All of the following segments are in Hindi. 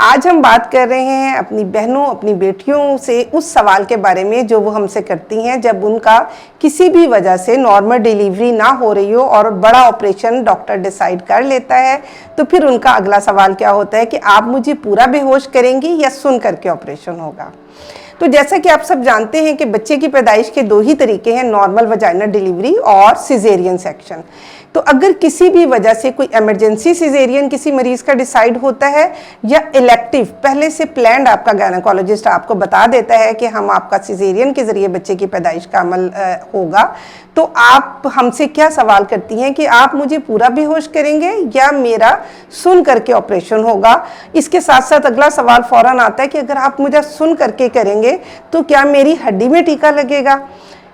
आज हम बात कर रहे हैं अपनी बहनों, अपनी बेटियों से उस सवाल के बारे में जो वो हमसे करती हैं जब उनका किसी भी वजह से नॉर्मल डिलीवरी ना हो रही हो और बड़ा ऑपरेशन डॉक्टर डिसाइड कर लेता है। तो फिर उनका अगला सवाल क्या होता है कि आप मुझे पूरा बेहोश करेंगी या सुन करके ऑपरेशन होगा। तो जैसा कि आप सब जानते हैं कि बच्चे की पैदाइश के दो ही तरीके हैं, नॉर्मल वजाइनल डिलीवरी और सिजेरियन सेक्शन। तो अगर किसी भी वजह से कोई इमरजेंसी सिजेरियन किसी मरीज का डिसाइड होता है या इलेक्टिव पहले से प्लान्ड आपका गायनेकोलॉजिस्ट आपको बता देता है कि हम आपका सिजेरियन के जरिए बच्चे की पैदाइश का अमल होगा, तो आप हमसे क्या सवाल करती हैं कि आप मुझे पूरा बेहोश करेंगे या मेरा सुन करके ऑपरेशन होगा। इसके साथ साथ अगला सवाल फौरन आता है कि अगर आप मुझे सुन करके करेंगे तो क्या मेरी हड्डी में टीका लगेगा।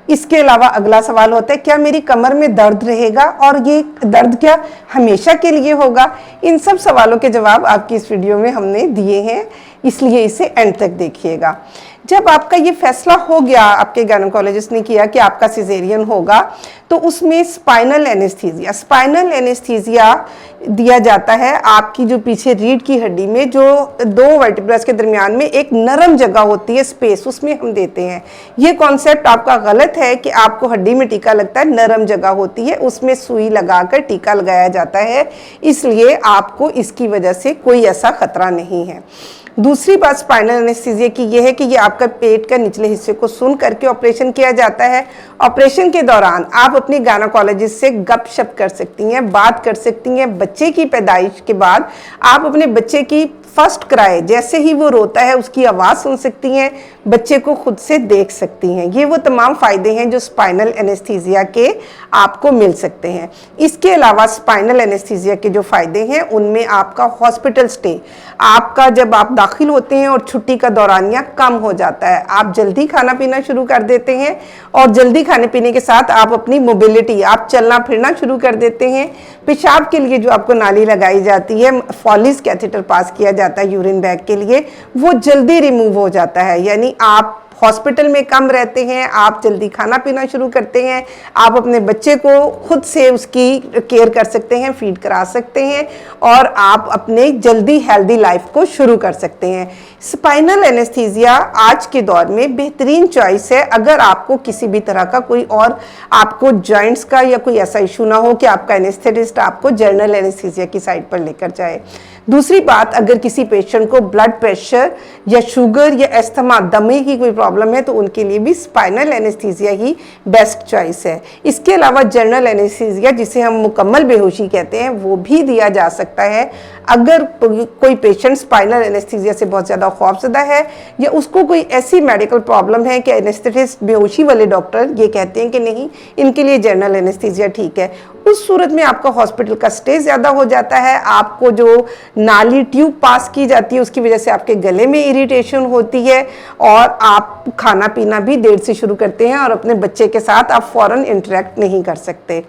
इसके अलावा अगला सवाल होता है क्या मेरी कमर में दर्द रहेगा और ये दर्द क्या हमेशा के लिए होगा। इन सब सवालों के जवाब आपकी इस वीडियो में हमने दिए हैं, इसलिए इसे एंड तक देखिएगा। जब आपका ये फैसला हो गया, आपके गायनेकोलॉजिस्ट ने किया कि आपका सिजेरियन होगा, तो उसमें स्पाइनल एनेस्थीसिया दिया जाता है। आपकी जो पीछे रीढ़ की हड्डी में जो दो वर्टिब्रस के दरमियान में एक नरम जगह होती है, स्पेस, उसमें हम देते हैं। ये कॉन्सेप्ट आपका गलत है कि आपको हड्डी में टीका लगता है, नरम जगह होती है, उसमें सुई लगाकर टीका लगाया जाता है, इसलिए आपको इसकी वजह से कोई ऐसा खतरा नहीं है। दूसरी बात स्पाइनल एनेस्थीसिया की यह है कि ये आपका पेट का निचले हिस्से को सुन करके ऑपरेशन किया जाता है। ऑपरेशन के दौरान आप अपनी गायनेकोलॉजिस्ट से गपशप कर सकती हैं, बात कर सकती हैं। बच्चे की पैदाइश के बाद आप अपने बच्चे की फर्स्ट क्राई, जैसे ही वो रोता है उसकी आवाज़ सुन सकती हैं, बच्चे को खुद से देख सकती हैं। ये वो तमाम फ़ायदे हैं जो स्पाइनल एनेस्थीसिया के आपको मिल सकते हैं। इसके अलावा स्पाइनल एनेस्थीसिया के जो फ़ायदे हैं उनमें आपका हॉस्पिटल स्टे, आपका जब आप दाखिल होते हैं और छुट्टी का दौरानिया कम हो जाता है, आप जल्दी खाना पीना शुरू कर देते हैं और जल्दी खाने पीने के साथ आप अपनी मोबिलिटी, आप चलना फिरना शुरू कर देते हैं। पेशाब के लिए जो आपको नाली लगाई जाती है, फॉलिस कैथेटर पास किया जाता है यूरिन बैग के लिए, वो जल्दी रिमूव हो जाता है। यानी आप हॉस्पिटल में कम रहते हैं, आप जल्दी खाना पीना शुरू करते हैं, आप अपने बच्चे को खुद से उसकी केयर कर सकते हैं, फीड करा सकते हैं और आप अपने जल्दी हेल्दी लाइफ को शुरू कर सकते हैं। स्पाइनल एनेस्थीसिया आज के दौर में बेहतरीन चॉइस है अगर आपको किसी भी तरह का कोई और आपको जॉइंट्स का या कोई ऐसा इशू ना हो कि आपका एनेस्थेटिस्ट आपको जनरल एनेस्थीसिया की साइड पर लेकर जाए। दूसरी बात, अगर किसी पेशेंट को ब्लड प्रेशर या शुगर या अस्थमा, दमे की कोई प्रॉब्लम है तो उनके लिए भी स्पाइनल एनेस्थीसिया ही बेस्ट चॉइस है। इसके अलावा जनरल एनेस्थीसिया, जिसे हम मुकम्मल बेहोशी कहते हैं, वो भी दिया जा सकता है अगर कोई पेशेंट स्पाइनल एनेस्थीसिया से बहुत ज़्यादा खौफजदा है या उसको कोई ऐसी मेडिकल प्रॉब्लम है कि एनेस्थेटिस्ट, बेहोशी वाले डॉक्टर ये कहते हैं कि नहीं, इनके लिए जनरल एनेस्थीसिया ठीक है। उस सूरत में आपका हॉस्पिटल का स्टे ज़्यादा हो जाता है, आपको जो नाली ट्यूब पास की जाती है उसकी वजह से आपके गले में इरिटेशन होती है और आप खाना पीना भी देर से शुरू करते हैं और अपने बच्चे के साथ आप फ़ौरन इंटरेक्ट नहीं कर सकते।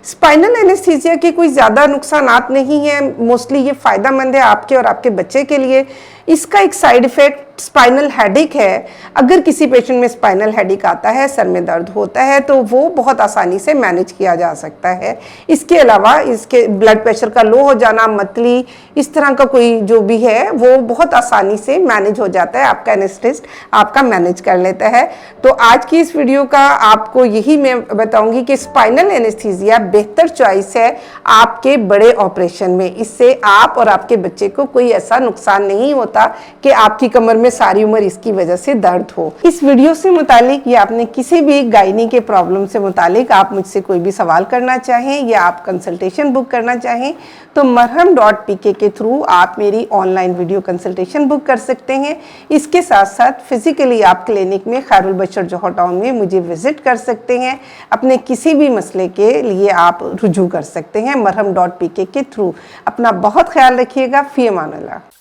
स्पाइनल एनेस्थीसिया के कोई ज़्यादा नुकसानात नहीं हैं, मोस्टली ये फ़ायदेमंद है आपके और आपके बच्चे के लिए। इसका एक साइड इफ़ेक्ट स्पाइनल हेडेक है। अगर किसी पेशेंट में स्पाइनल हेडेक आता है, सर में दर्द होता है, तो वो बहुत आसानी से मैनेज किया जा सकता है। इसके अलावा इसके ब्लड प्रेशर का लो हो जाना, मतली, इस तरह का कोई जो भी है वो बहुत आसानी से मैनेज हो जाता है, आपका एनेस्थिस्ट आपका मैनेज कर लेता है। तो आज की इस वीडियो का आपको यही मैं बताऊंगी कि स्पाइनल एनेस्थीसिया बेहतर चॉइस है आपके बड़े ऑपरेशन में। इससे आप और आपके बच्चे को कोई ऐसा नुकसान नहीं होता कि आपकी कमर में सारी उम्र इसकी वजह से दर्द हो। इस वीडियो से मुतालिक या आपने किसी भी गायनी के प्रॉब्लम से मुतालिक आप मुझसे कोई भी सवाल करना चाहें या आप कंसल्टेशन बुक करना चाहें तो marham.pk के थ्रू आप मेरी ऑनलाइन वीडियो कंसल्टेशन बुक कर सकते हैं। इसके साथ साथ फिजिकली आप क्लिनिक में खैरुल बशर जौहर टाउन में मुझे विजिट कर सकते हैं। अपने किसी भी मसले के लिए आप रुजू कर सकते हैं marham.pk के थ्रू। अपना बहुत ख्याल रखिएगा। फी अमान अल्लाह।